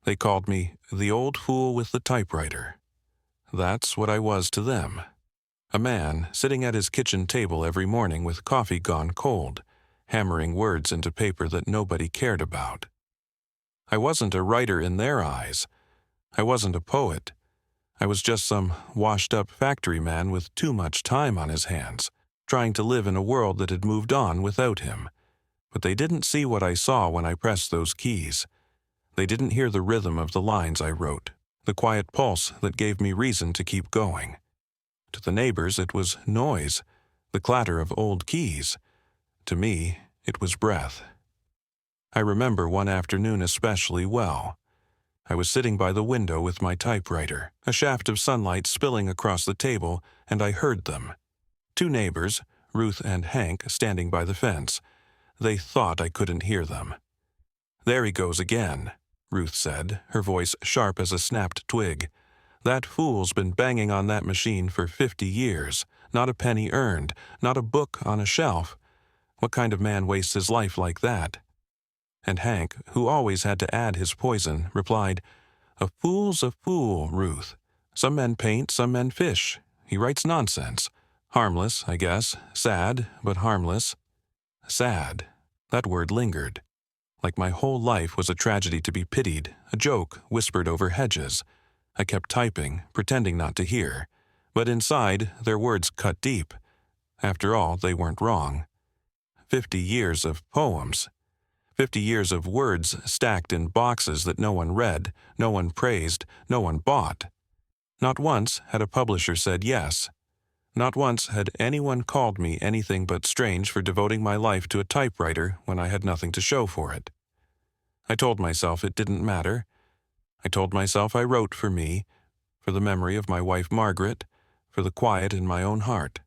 They called me the old fool with the typewriter. That's what I was to them. A man sitting at his kitchen table every morning with coffee gone cold, hammering words into paper that nobody cared about. I wasn't a writer in their eyes. I wasn't a poet. I was just some washed-up factory man with too much time on his hands, trying to live in a world that had moved on without him. But they didn't see what I saw when I pressed those keys. They didn't hear the rhythm of the lines I wrote, the quiet pulse that gave me reason to keep going. To the neighbors, it was noise, the clatter of old keys. To me, it was breath. I remember one afternoon especially well. I was sitting by the window with my typewriter, a shaft of sunlight spilling across the table, and I heard them. Two neighbors, Ruth and Hank, standing by the fence. They thought I couldn't hear them. "There he goes again," Ruth said, her voice sharp as a snapped twig. "That fool's been banging on that machine for 50 years. Not a penny earned, not a book on a shelf. What kind of man wastes his life like that?" And Hank, who always had to add his poison, replied, "A fool's a fool, Ruth. Some men paint, some men fish. He writes nonsense. Harmless, I guess. Sad, but harmless." Sad. That word lingered. Like my whole life was a tragedy to be pitied, a joke whispered over hedges. I kept typing, pretending not to hear. But inside, their words cut deep. After all, they weren't wrong. 50 years of poems. 50 years of words stacked in boxes that no one read, no one praised, no one bought. Not once had a publisher said yes. Not once had anyone called me anything but strange for devoting my life to a typewriter when I had nothing to show for it. I told myself it didn't matter. I told myself I wrote for me, for the memory of my wife Margaret, for the quiet in my own heart.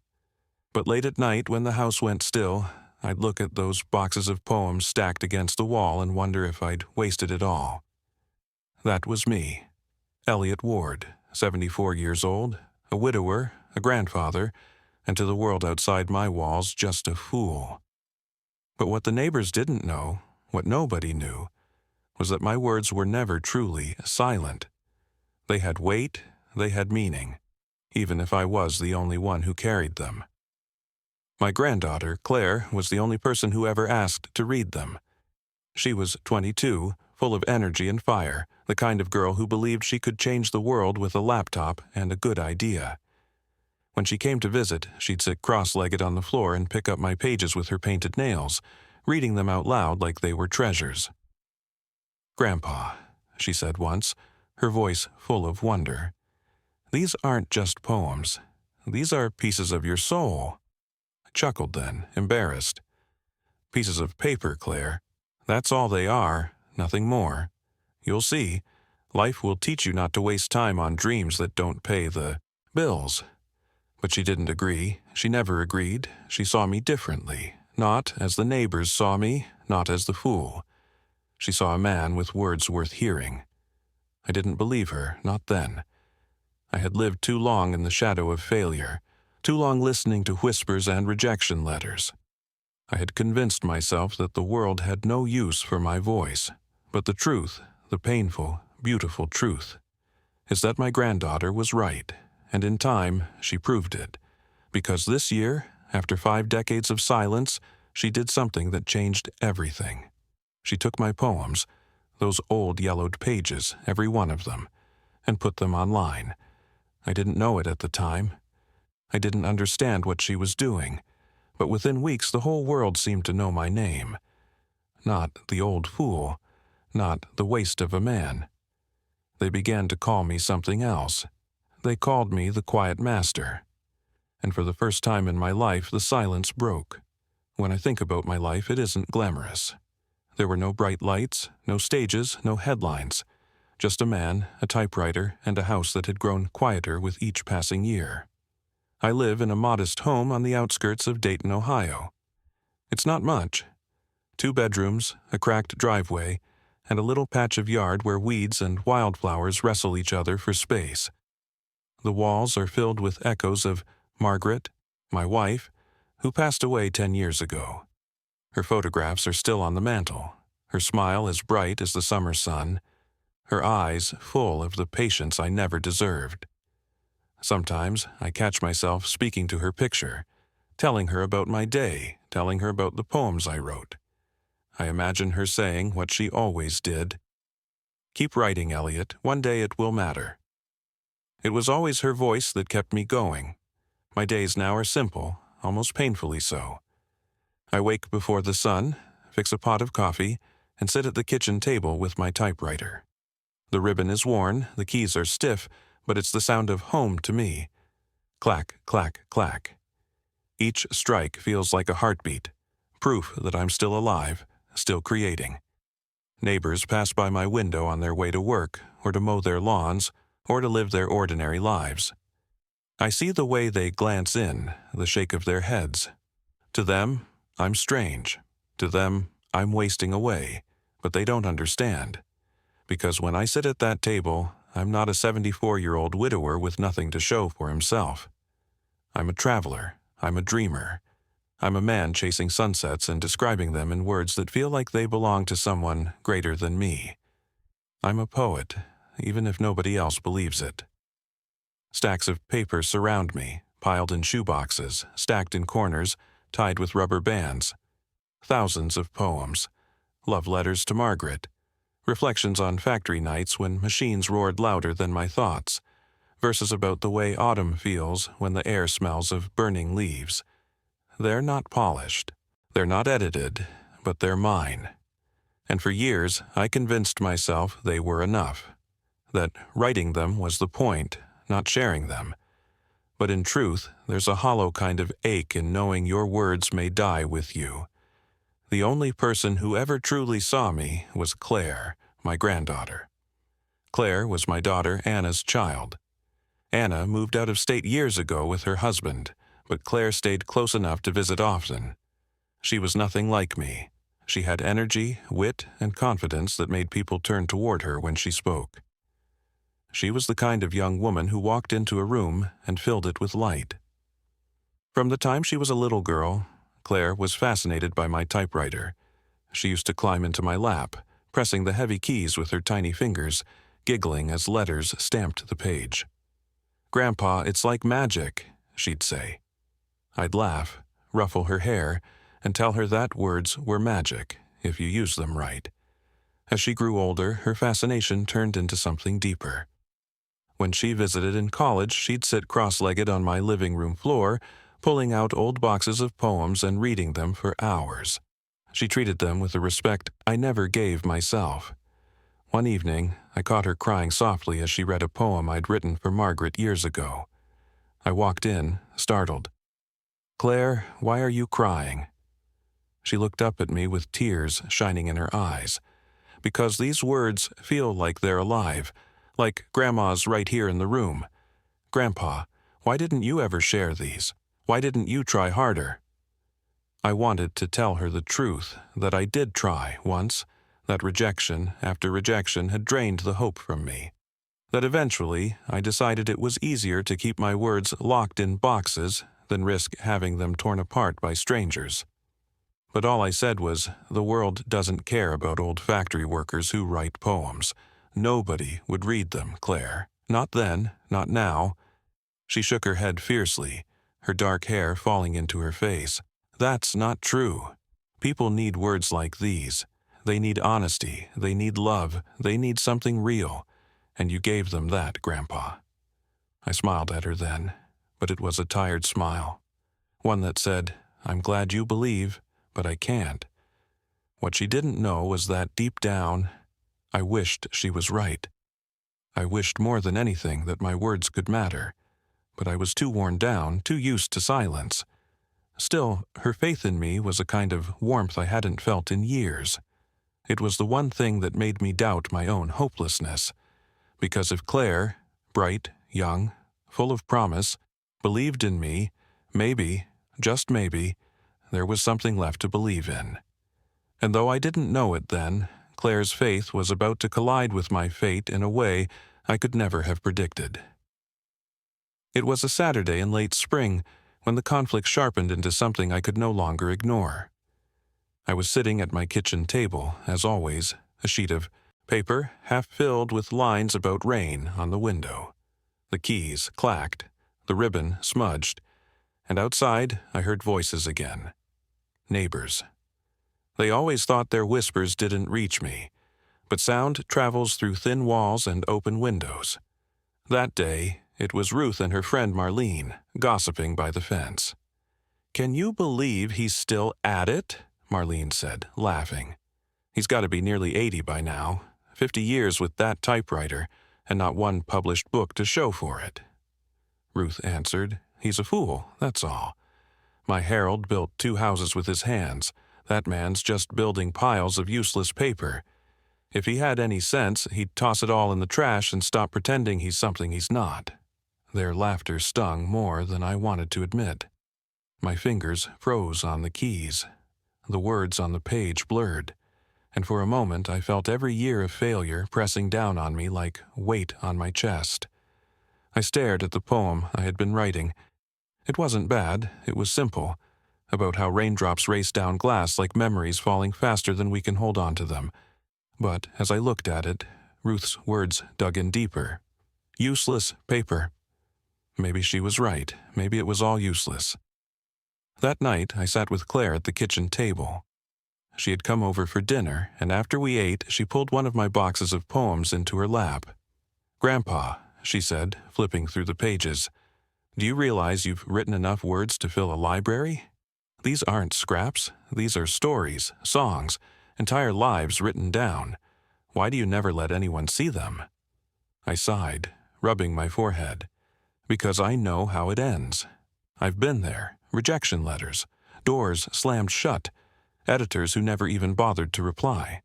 But late at night, when the house went still, I'd look at those boxes of poems stacked against the wall and wonder if I'd wasted it all. That was me, Elliot Ward, 74 years old, a widower, a grandfather, and to the world outside my walls just a fool. But what the neighbors didn't know, what nobody knew, was that my words were never truly silent. They had weight, they had meaning, even if I was the only one who carried them. My granddaughter, Claire, was the only person who ever asked to read them. She was 22, full of energy and fire, the kind of girl who believed she could change the world with a laptop and a good idea. When she came to visit, she'd sit cross-legged on the floor and pick up my pages with her painted nails, reading them out loud like they were treasures. "Grandpa," she said once, her voice full of wonder, "these aren't just poems. These are pieces of your soul." I chuckled then, embarrassed. "Pieces of paper, Claire. That's all they are, nothing more. You'll see. Life will teach you not to waste time on dreams that don't pay the bills." But she didn't agree. She never agreed. She saw me differently, not as the neighbors saw me, not as the fool. She saw a man with words worth hearing. I didn't believe her, not then. I had lived too long in the shadow of failure, too long listening to whispers and rejection letters. I had convinced myself that the world had no use for my voice, but the truth, the painful, beautiful truth, is that my granddaughter was right, and in time she proved it, because this year, after 5 decades of silence, she did something that changed everything. She took my poems, those old yellowed pages, every one of them, and put them online. I didn't know it at the time. I didn't understand what she was doing, but within weeks the whole world seemed to know my name. Not the old fool, not the waste of a man. They began to call me something else. They called me the quiet master. And for the first time in my life, the silence broke. When I think about my life, it isn't glamorous. There were no bright lights, no stages, no headlines. Just a man, a typewriter, and a house that had grown quieter with each passing year. I live in a modest home on the outskirts of Dayton, Ohio. It's not much. 2 bedrooms, a cracked driveway, and a little patch of yard where weeds and wildflowers wrestle each other for space. The walls are filled with echoes of Margaret, my wife, who passed away 10 years ago. Her photographs are still on the mantel, her smile as bright as the summer sun. her eyes full of the patience I never deserved. Sometimes I catch myself speaking to her picture, telling her about my day, telling her about the poems I wrote. I imagine her saying what she always did. "Keep writing, Elliot. One day it will matter." It was always her voice that kept me going. My days now are simple, almost painfully so. I wake before the sun, fix a pot of coffee, and sit at the kitchen table with my typewriter. The ribbon is worn, the keys are stiff, but it's the sound of home to me. Clack, clack, clack. Each strike feels like a heartbeat, proof that I'm still alive, still creating. Neighbors pass by my window on their way to work, or to mow their lawns, or to live their ordinary lives. I see the way they glance in, the shake of their heads. To them, I'm strange. To them, I'm wasting away, but they don't understand. Because when I sit at that table, I'm not a 74-year-old widower with nothing to show for himself. I'm a traveler. I'm a dreamer. I'm a man chasing sunsets and describing them in words that feel like they belong to someone greater than me. I'm a poet, even if nobody else believes it. Stacks of paper surround me, piled in shoeboxes, stacked in corners, tied with rubber bands. Thousands of poems. Love letters to Margaret. Reflections on factory nights when machines roared louder than my thoughts. Verses about the way autumn feels when the air smells of burning leaves. They're not polished. They're not edited, but they're mine. And for years, I convinced myself they were enough. That writing them was the point, not sharing them. But in truth, there's a hollow kind of ache in knowing your words may die with you. The only person who ever truly saw me was Claire, my granddaughter. Claire was my daughter Anna's child. Anna moved out of state years ago with her husband, but Claire stayed close enough to visit often. She was nothing like me. She had energy, wit, and confidence that made people turn toward her when she spoke. She was the kind of young woman who walked into a room and filled it with light. From the time she was a little girl, Claire was fascinated by my typewriter. She used to climb into my lap, pressing the heavy keys with her tiny fingers, giggling as letters stamped the page. "Grandpa, it's like magic," she'd say. I'd laugh, ruffle her hair, and tell her that words were magic, if you use them right. As she grew older, her fascination turned into something deeper. When she visited in college, she'd sit cross-legged on my living room floor, pulling out old boxes of poems and reading them for hours. She treated them with a respect I never gave myself. One evening, I caught her crying softly as she read a poem I'd written for Margaret years ago. I walked in, startled. "Claire, why are you crying?" She looked up at me with tears shining in her eyes. Because these words feel like they're alive, like Grandma's right here in the room. "Grandpa, why didn't you ever share these? Why didn't you try harder?" I wanted to tell her the truth, that I did try once, that rejection after rejection had drained the hope from me, that eventually I decided it was easier to keep my words locked in boxes than risk having them torn apart by strangers. But all I said was, the world doesn't care about old factory workers who write poems. Nobody would read them, Claire. Not then, not now. She shook her head fiercely, her dark hair falling into her face. That's not true. People need words like these. They need honesty, they need love, they need something real. And you gave them that, Grandpa. I smiled at her then, but it was a tired smile. One that said, I'm glad you believe, but I can't. What she didn't know was that deep down, I wished she was right. I wished more than anything that my words could matter, but I was too worn down, too used to silence. Still, her faith in me was a kind of warmth I hadn't felt in years. It was the one thing that made me doubt my own hopelessness. Because if Claire, bright, young, full of promise, believed in me, maybe, just maybe, there was something left to believe in. And though I didn't know it then, Claire's faith was about to collide with my fate in a way I could never have predicted. It was a Saturday in late spring when the conflict sharpened into something I could no longer ignore. I was sitting at my kitchen table, as always, a sheet of paper half filled with lines about rain on the window. The keys clacked, the ribbon smudged, and outside I heard voices again. Neighbors. They always thought their whispers didn't reach me, but sound travels through thin walls and open windows. That day, it was Ruth and her friend Marlene, gossiping by the fence. "Can you believe he's still at it?" Marlene said, laughing. "He's got to be nearly 80 by now, 50 years with that typewriter, and not one published book to show for it." Ruth answered, "He's a fool, that's all. My Harold built 2 houses with his hands. That man's just building piles of useless paper. If he had any sense, he'd toss it all in the trash and stop pretending he's something he's not." Their laughter stung more than I wanted to admit. My fingers froze on the keys. The words on the page blurred, and for a moment I felt every year of failure pressing down on me like weight on my chest. I stared at the poem I had been writing. It wasn't bad, it was simple, about how raindrops race down glass like memories falling faster than we can hold on to them. But as I looked at it, Ruth's words dug in deeper. Useless paper. Maybe she was right. Maybe it was all useless. That night, I sat with Claire at the kitchen table. She had come over for dinner, and after we ate, she pulled one of my boxes of poems into her lap. "Grandpa," she said, flipping through the pages, "do you realize you've written enough words to fill a library? These aren't scraps. These are stories, songs, entire lives written down. Why do you never let anyone see them?" I sighed, rubbing my forehead. "Because I know how it ends. I've been there. Rejection letters, doors slammed shut, editors who never even bothered to reply.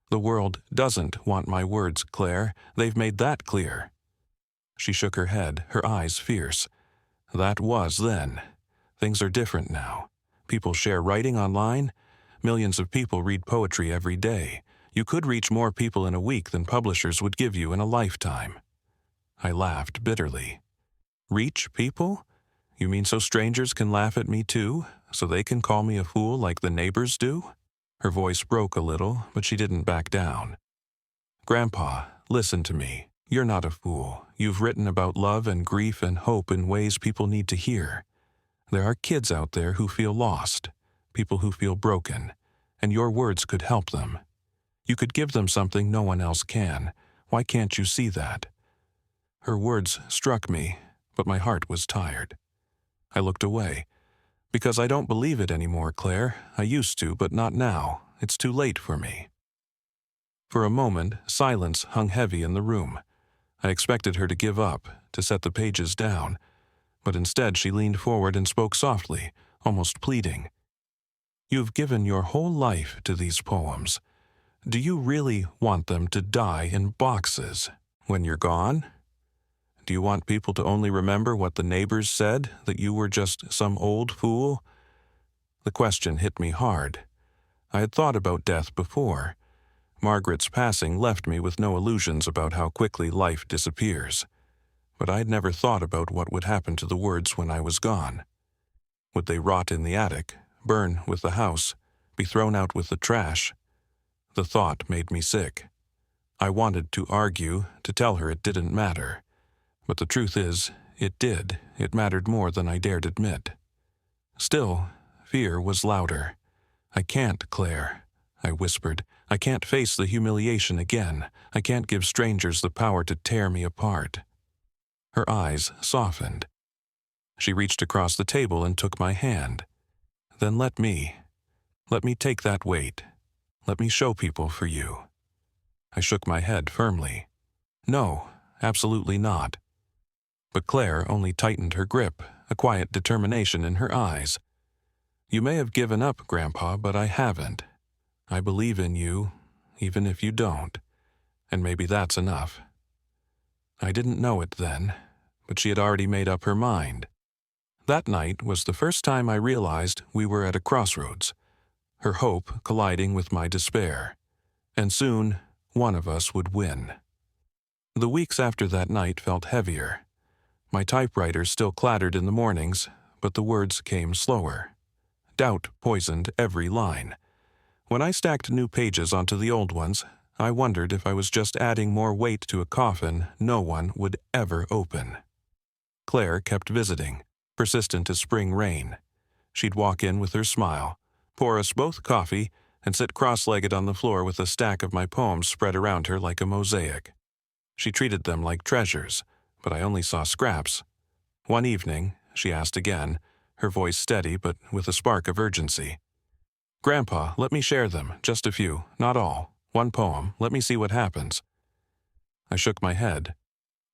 The world doesn't want my words, Claire. They've made that clear." She shook her head, her eyes fierce. "That was then. Things are different now. People share writing online. Millions of people read poetry every day. You could reach more people in a week than publishers would give you in a lifetime." I laughed bitterly. "Reach people? You mean so strangers can laugh at me too? So they can call me a fool like the neighbors do?" Her voice broke a little, but she didn't back down. "Grandpa, listen to me. You're not a fool. You've written about love and grief and hope in ways people need to hear. There are kids out there who feel lost, people who feel broken, and your words could help them. You could give them something no one else can. Why can't you see that?" Her words struck me, but my heart was tired. I looked away. "Because I don't believe it anymore, Claire. I used to, but not now. It's too late for me." For a moment, silence hung heavy in the room. I expected her to give up, to set the pages down, but instead she leaned forward and spoke softly, almost pleading. "You've given your whole life to these poems. Do you really want them to die in boxes when you're gone? Do you want people to only remember what the neighbors said, that you were just some old fool?" The question hit me hard. I had thought about death before. Margaret's passing left me with no illusions about how quickly life disappears. But I'd never thought about what would happen to the words when I was gone. Would they rot in the attic, burn with the house, be thrown out with the trash? The thought made me sick. I wanted to argue, to tell her it didn't matter. But the truth is, it did. It mattered more than I dared admit. Still, fear was louder. "I can't, Claire," I whispered. "I can't face the humiliation again. I can't give strangers the power to tear me apart." Her eyes softened. She reached across the table and took my hand. "Then let me take that weight. Let me show people for you." I shook my head firmly. "No, absolutely not." But Claire only tightened her grip, a quiet determination in her eyes. "You may have given up, Grandpa, but I haven't. I believe in you, even if you don't, and maybe that's enough." I didn't know it then, but she had already made up her mind. That night was the first time I realized we were at a crossroads, her hope colliding with my despair, and soon one of us would win. The weeks after that night felt heavier. My typewriter still clattered in the mornings, but the words came slower. Doubt poisoned every line. When I stacked new pages onto the old ones, I wondered if I was just adding more weight to a coffin no one would ever open. Claire kept visiting, persistent as spring rain. She'd walk in with her smile, pour us both coffee, and sit cross-legged on the floor with a stack of my poems spread around her like a mosaic. She treated them like treasures, but I only saw scraps. One evening, she asked again, her voice steady but with a spark of urgency. "Grandpa, let me share them, just a few, not all. One poem, let me see what happens." I shook my head.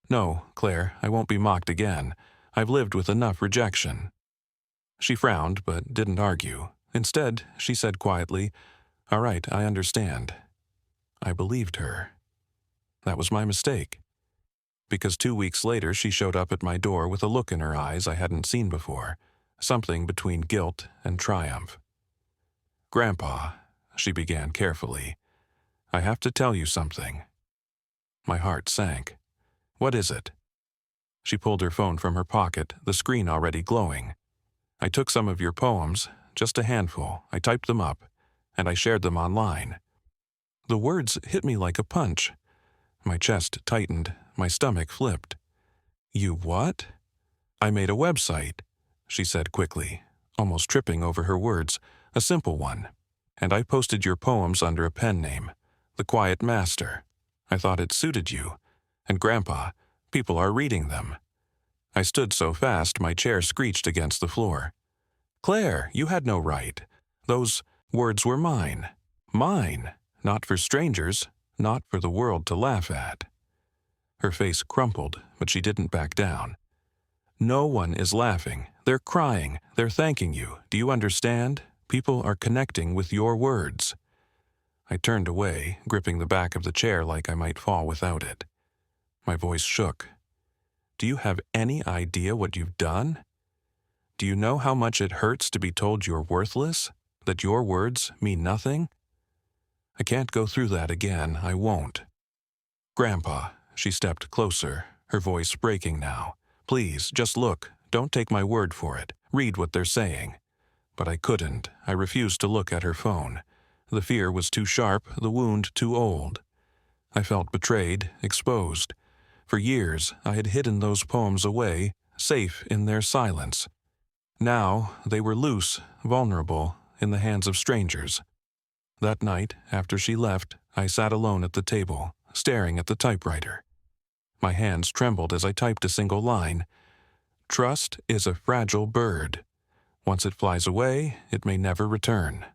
"No, Claire, I won't be mocked again. I've lived with enough rejection." She frowned but didn't argue. Instead, she said quietly, "All right, I understand." I believed her. That was my mistake. Because 2 weeks later she showed up at my door with a look in her eyes I hadn't seen before, something between guilt and triumph. "Grandpa," she began carefully, "I have to tell you something." My heart sank. "What is it?" She pulled her phone from her pocket, the screen already glowing. "I took some of your poems, just a handful. I typed them up, and I shared them online." The words hit me like a punch. My chest tightened, my stomach flipped. "You what?" "I made a website," she said quickly, almost tripping over her words, "a simple one. And I posted your poems under a pen name, The Quiet Master. I thought it suited you. And Grandpa, people are reading them." I stood so fast my chair screeched against the floor. "Claire, you had no right. Those words were mine. Mine, not for strangers, not for the world to laugh at." Her face crumpled, but she didn't back down. "No one is laughing. They're crying. They're thanking you. Do you understand? People are connecting with your words." I turned away, gripping the back of the chair like I might fall without it. My voice shook. "Do you have any idea what you've done? Do you know how much it hurts to be told you're worthless? That your words mean nothing? I can't go through that again. I won't." "Grandpa," she stepped closer, her voice breaking now. "Please, just look. Don't take my word for it. Read what they're saying." But I couldn't. I refused to look at her phone. The fear was too sharp, the wound too old. I felt betrayed, exposed. For years, I had hidden those poems away, safe in their silence. Now, they were loose, vulnerable, in the hands of strangers. That night, after she left, I sat alone at the table, staring at the typewriter. My hands trembled as I typed a single line. "Trust is a fragile bird. Once it flies away, it may never return."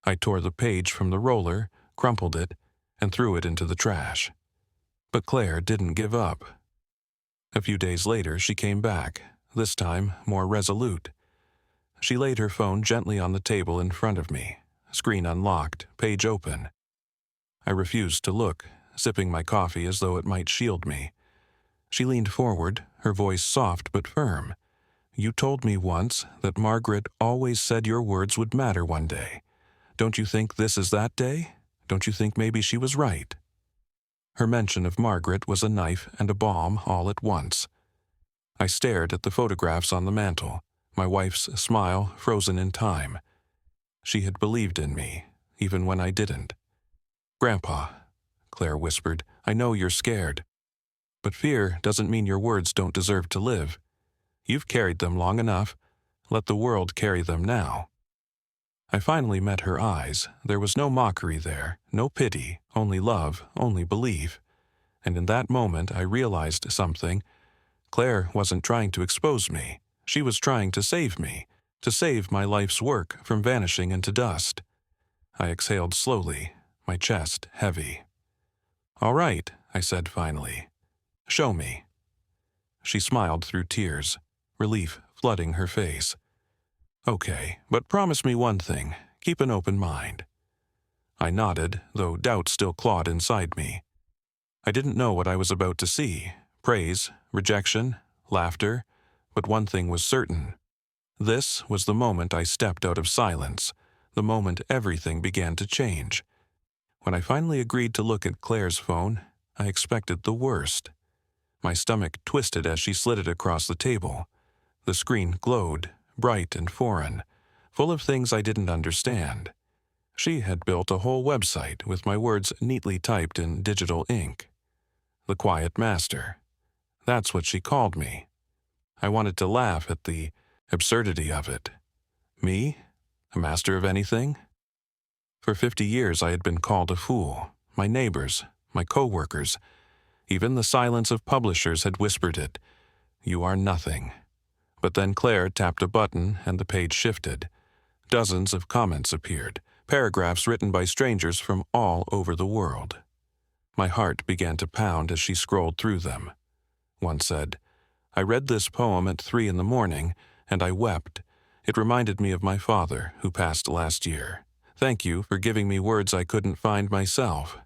I tore the page from the roller, crumpled it, and threw it into the trash. But Claire didn't give up. A few days later, she came back, this time more resolute. She laid her phone gently on the table in front of me, screen unlocked, page open. I refused to look, sipping my coffee as though it might shield me. She leaned forward, her voice soft but firm. "You told me once that Margaret always said your words would matter one day. Don't you think this is that day? Don't you think maybe she was right?" Her mention of Margaret was a knife and a balm all at once. I stared at the photographs on the mantel, my wife's smile frozen in time. She had believed in me, even when I didn't. "Grandpa," Claire whispered, "I know you're scared. But fear doesn't mean your words don't deserve to live. You've carried them long enough. Let the world carry them now." I finally met her eyes. There was no mockery there, no pity, only love, only belief. And in that moment I realized something. Claire wasn't trying to expose me. She was trying to save me, to save my life's work from vanishing into dust. I exhaled slowly, my chest heavy. "All right," I said finally. "Show me." She smiled through tears, relief flooding her face. "Okay, but promise me one thing. Keep an open mind." I nodded, though doubt still clawed inside me. I didn't know what I was about to see. Praise, rejection, laughter. But one thing was certain. This was the moment I stepped out of silence, the moment everything began to change. When I finally agreed to look at Claire's phone, I expected the worst. My stomach twisted as she slid it across the table. The screen glowed, bright and foreign, full of things I didn't understand. She had built a whole website with my words neatly typed in digital ink. The Quiet Master. That's what she called me. I wanted to laugh at the absurdity of it. Me? A master of anything? For 50 years I had been called a fool. My neighbors, my co-workers, even the silence of publishers had whispered it. You are nothing. But then Claire tapped a button and the page shifted. Dozens of comments appeared, paragraphs written by strangers from all over the world. My heart began to pound as she scrolled through them. One said, I read this poem at 3 a.m, and I wept. It reminded me of my father, who passed last year. Thank you for giving me words I couldn't find myself.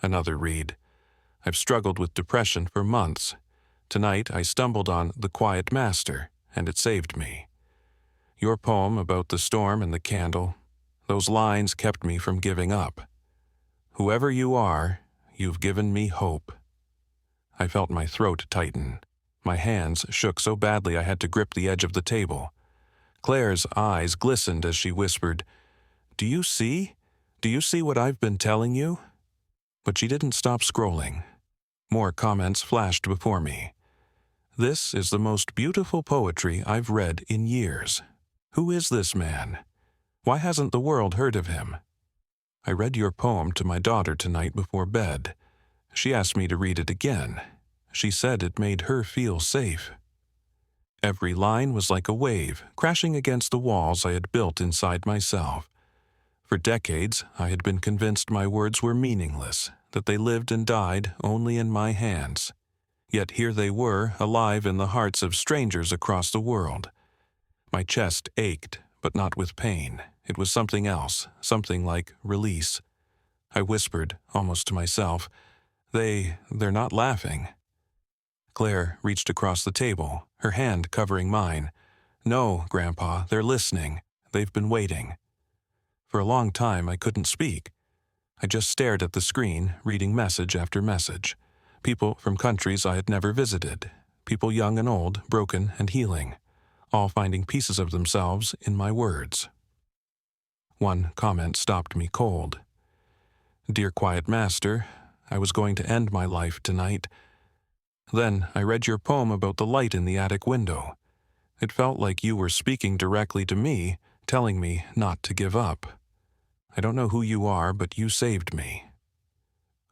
Another read, I've struggled with depression for months. Tonight I stumbled on The Quiet Master, and it saved me. Your poem about the storm and the candle, those lines kept me from giving up. Whoever you are, you've given me hope. I felt my throat tighten. My hands shook so badly I had to grip the edge of the table. Claire's eyes glistened as she whispered, Do you see? Do you see what I've been telling you? But she didn't stop scrolling. More comments flashed before me. This is the most beautiful poetry I've read in years. Who is this man? Why hasn't the world heard of him? I read your poem to my daughter tonight before bed. She asked me to read it again. She said it made her feel safe. Every line was like a wave, crashing against the walls I had built inside myself. For decades, I had been convinced my words were meaningless, that they lived and died only in my hands. Yet here they were, alive in the hearts of strangers across the world. My chest ached, but not with pain. It was something else, something like release. I whispered, almost to myself, They're not laughing. Claire reached across the table, her hand covering mine. No, Grandpa, they're listening. They've been waiting. For a long time, I couldn't speak. I just stared at the screen, reading message after message. People from countries I had never visited. People young and old, broken and healing. All finding pieces of themselves in my words. One comment stopped me cold. Dear Quiet Master, I was going to end my life tonight. Then I read your poem about the light in the attic window. It felt like you were speaking directly to me, telling me not to give up. I don't know who you are, but you saved me.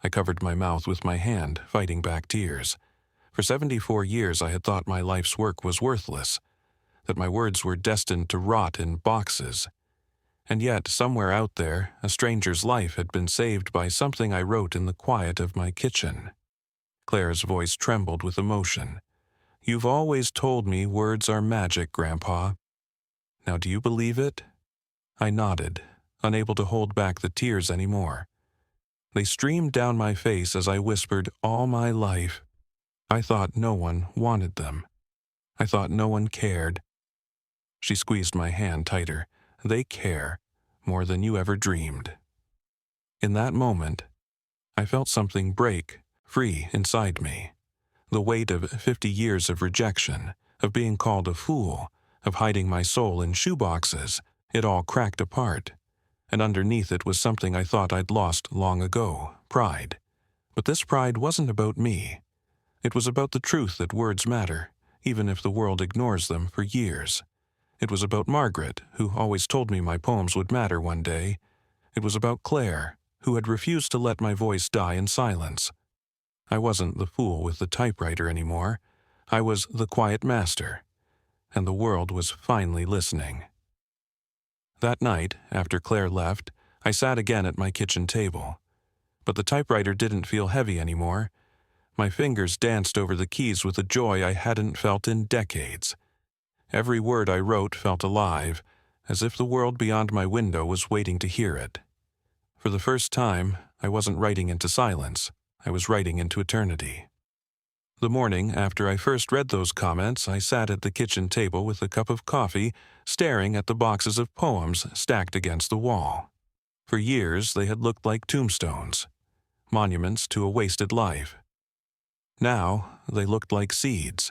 I covered my mouth with my hand, fighting back tears. For 74 years I had thought my life's work was worthless, that my words were destined to rot in boxes. And yet, somewhere out there, a stranger's life had been saved by something I wrote in the quiet of my kitchen. Claire's voice trembled with emotion. You've always told me words are magic, Grandpa. Now do you believe it? I nodded, unable to hold back the tears anymore. They streamed down my face as I whispered, all my life. I thought no one wanted them. I thought no one cared. She squeezed my hand tighter. They care, more than you ever dreamed. In that moment, I felt something break, free inside me. The weight of 50 years of rejection, of being called a fool, of hiding my soul in shoeboxes, it all cracked apart. And underneath it was something I thought I'd lost long ago, pride. But this pride wasn't about me. It was about the truth that words matter, even if the world ignores them for years. It was about Margaret, who always told me my poems would matter one day. It was about Claire, who had refused to let my voice die in silence. I wasn't the fool with the typewriter anymore. I was the Quiet Master, and the world was finally listening. That night, after Claire left, I sat again at my kitchen table. But the typewriter didn't feel heavy anymore. My fingers danced over the keys with a joy I hadn't felt in decades. Every word I wrote felt alive, as if the world beyond my window was waiting to hear it. For the first time, I wasn't writing into silence. I was writing into eternity. The morning after I first read those comments, I sat at the kitchen table with a cup of coffee, staring at the boxes of poems stacked against the wall. For years, they had looked like tombstones, monuments to a wasted life. Now, they looked like seeds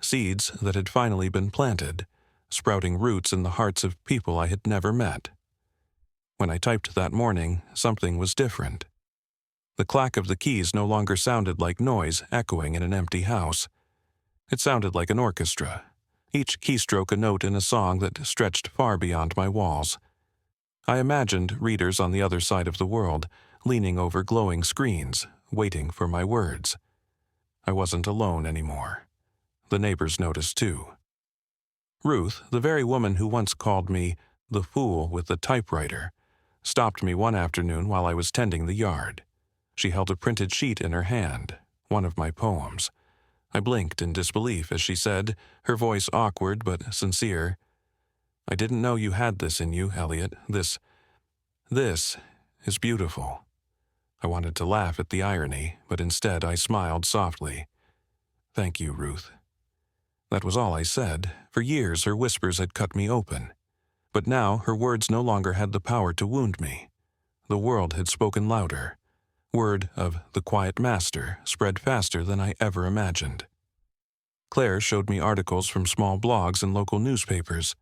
that had finally been planted, sprouting roots in the hearts of people I had never met. When I typed that morning, something was different. The clack of the keys no longer sounded like noise echoing in an empty house. It sounded like an orchestra, each keystroke a note in a song that stretched far beyond my walls. I imagined readers on the other side of the world, leaning over glowing screens, waiting for my words. I wasn't alone anymore. The neighbors noticed too. Ruth, the very woman who once called me the fool with the typewriter, stopped me one afternoon while I was tending the yard. She held a printed sheet in her hand, one of my poems. I blinked in disbelief as she said, her voice awkward but sincere, "I didn't know you had this in you, Elliot. This is beautiful." I wanted to laugh at the irony, but instead I smiled softly. "Thank you, Ruth." That was all I said. For years her whispers had cut me open. But now her words no longer had the power to wound me. The world had spoken louder. Word of the quiet master spread faster than I ever imagined. Claire showed me articles from small blogs and local newspapers.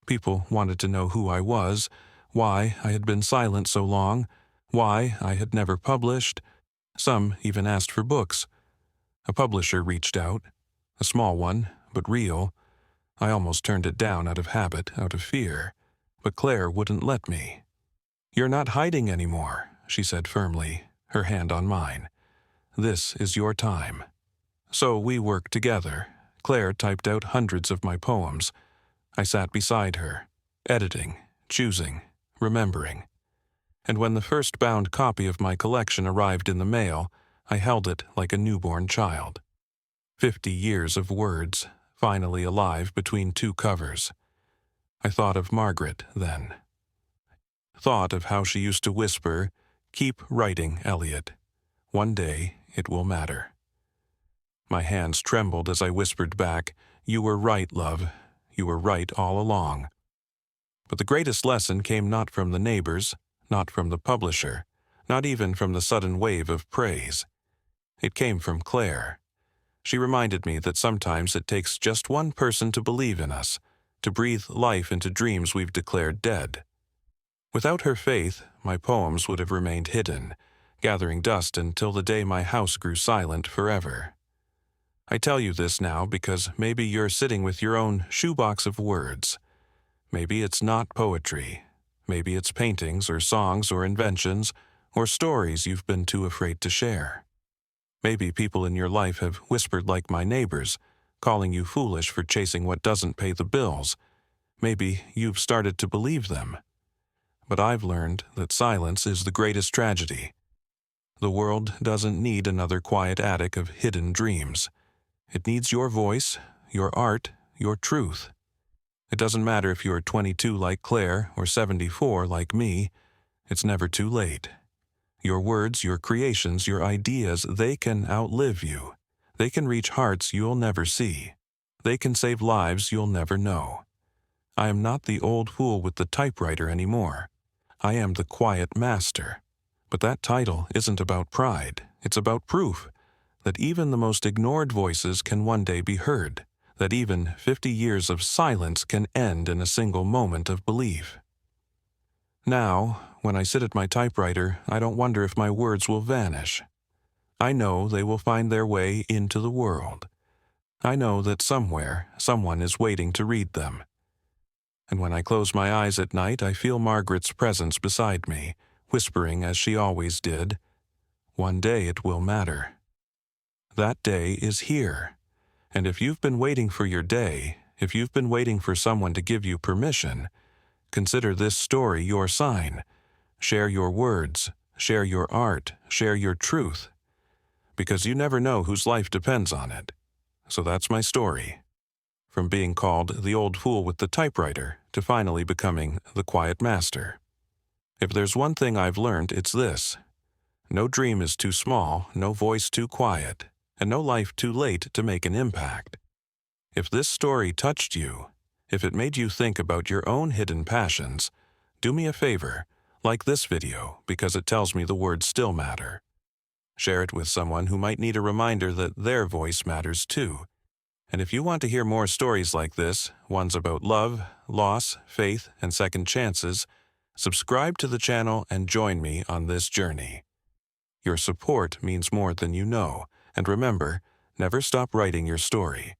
People wanted to know who I was, why I had been silent so long, why I had never published. Some even asked for books. A publisher reached out, a small one, but real. I almost turned it down out of habit, out of fear, but Claire wouldn't let me. "You're not hiding anymore," she said firmly, her hand on mine. "This is your time." So we worked together. Claire typed out hundreds of my poems. I sat beside her, editing, choosing, remembering. And when the first bound copy of my collection arrived in the mail, I held it like a newborn child. 50 years of words, finally alive between two covers. I thought of Margaret then. Thought of how she used to whisper, "Keep writing, Elliot. One day it will matter." My hands trembled as I whispered back, "You were right, love. You were right all along." But the greatest lesson came not from the neighbors, not from the publisher, not even from the sudden wave of praise. It came from Claire. She reminded me that sometimes it takes just one person to believe in us, to breathe life into dreams we've declared dead. Without her faith, my poems would have remained hidden, gathering dust until the day my house grew silent forever. I tell you this now because maybe you're sitting with your own shoebox of words. Maybe it's not poetry. Maybe it's paintings or songs or inventions or stories you've been too afraid to share. Maybe people in your life have whispered like my neighbors, calling you foolish for chasing what doesn't pay the bills. Maybe you've started to believe them. But I've learned that silence is the greatest tragedy. The world doesn't need another quiet attic of hidden dreams. It needs your voice, your art, your truth. It doesn't matter if you're 22 like Claire or 74 like me. It's never too late. Your words, your creations, your ideas, they can outlive you. They can reach hearts you'll never see. They can save lives you'll never know. I am not the old fool with the typewriter anymore. I am the quiet master. But that title isn't about pride. It's about proof that even the most ignored voices can one day be heard, that even 50 years of silence can end in a single moment of belief. Now, when I sit at my typewriter, I don't wonder if my words will vanish. I know they will find their way into the world. I know that somewhere, someone is waiting to read them. And when I close my eyes at night, I feel Margaret's presence beside me, whispering as she always did, "One day it will matter." That day is here. And if you've been waiting for your day, if you've been waiting for someone to give you permission, consider this story your sign. Share your words, share your art, share your truth. Because you never know whose life depends on it. So that's my story. From being called the old fool with the typewriter to finally becoming the quiet master. If there's one thing I've learned, it's this. No dream is too small, no voice too quiet, and no life too late to make an impact. If this story touched you, if it made you think about your own hidden passions, do me a favor, like this video because it tells me the words still matter. Share it with someone who might need a reminder that their voice matters too. And if you want to hear more stories like this, ones about love, loss, faith, and second chances, Subscribe to the channel and join me on this journey. Your support means more than you know, and remember, never stop writing your story.